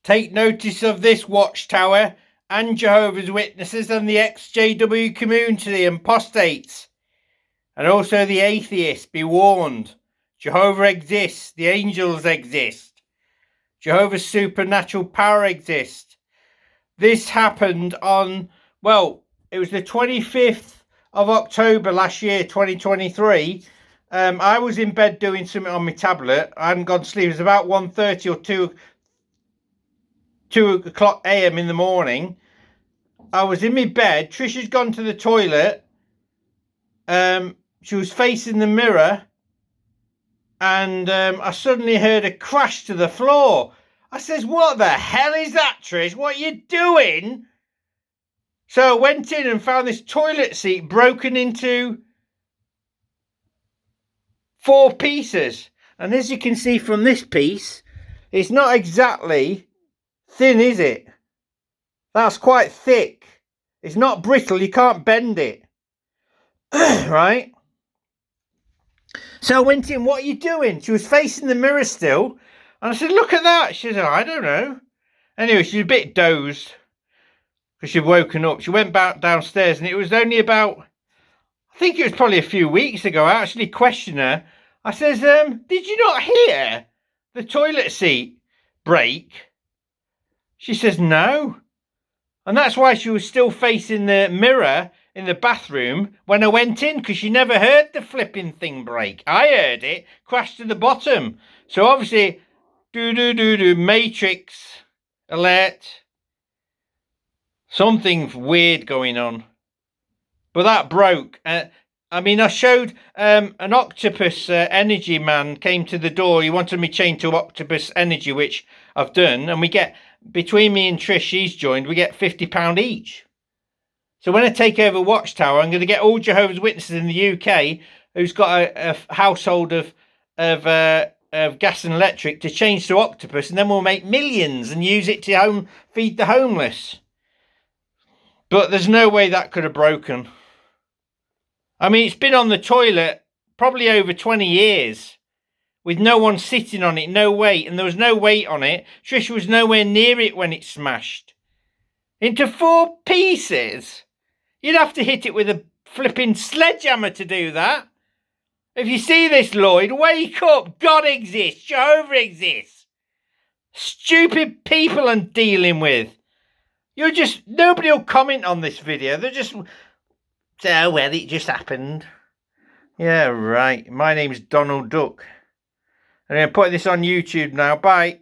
Take notice of this, Watchtower, and Jehovah's Witnesses and the XJW community and apostates. And also the atheists, be warned. Jehovah exists. The angels exist. Jehovah's supernatural power exists. This happened on, well, it was the 25th of October last year, 2023. I was in bed doing something on my tablet. I hadn't gone to sleep. It was about 1:30 or 2 o'clock a.m. in the morning. I was in my bed. Trish had gone to the toilet. She was facing the mirror. And I suddenly heard a crash to the floor. I says, what the hell is that, Trish? What are you doing? So I went in and found this toilet seat broken into 4 pieces. And as you can see from this piece, it's not exactly thin, is it? That's quite thick. It's not brittle. You can't bend it. Right? So I went in, what are you doing? She was facing the mirror still. And I said, look at that. She said, I don't know. Anyway, she was a bit dozed because she'd woken up. She went back downstairs, and it was only about, I think it was probably a few weeks ago, I actually questioned her. I says, did you not hear the toilet seat break? She says, no. And that's why she was still facing the mirror in the bathroom when I went in, because she never heard the flipping thing break. I heard it crash to the bottom. So obviously, Matrix alert. Something weird going on. But that broke. I mean, I showed an octopus energy man came to the door. He wanted me chained to octopus energy, which I've done. And we get, between me and Trish, she's joined, we get £50 each. So when I take over Watchtower, I'm going to get all Jehovah's Witnesses in the UK who's got a household of gas and electric to change to octopus, and then we'll make millions and use it to feed the homeless. But there's no way that could have broken. I mean, it's been on the toilet probably over 20 years with no one sitting on it, no weight, and there was no weight on it. Trish was nowhere near it when it smashed into 4 pieces. You'd have to hit it with a flipping sledgehammer to do that. If you see this, Lloyd, wake up. God exists. Jehovah exists. Stupid people I'm dealing with. Nobody will comment on this video. They're just, oh, well, it just happened. Yeah, right. My name's Donald Duck. I'm going to put this on YouTube now. Bye.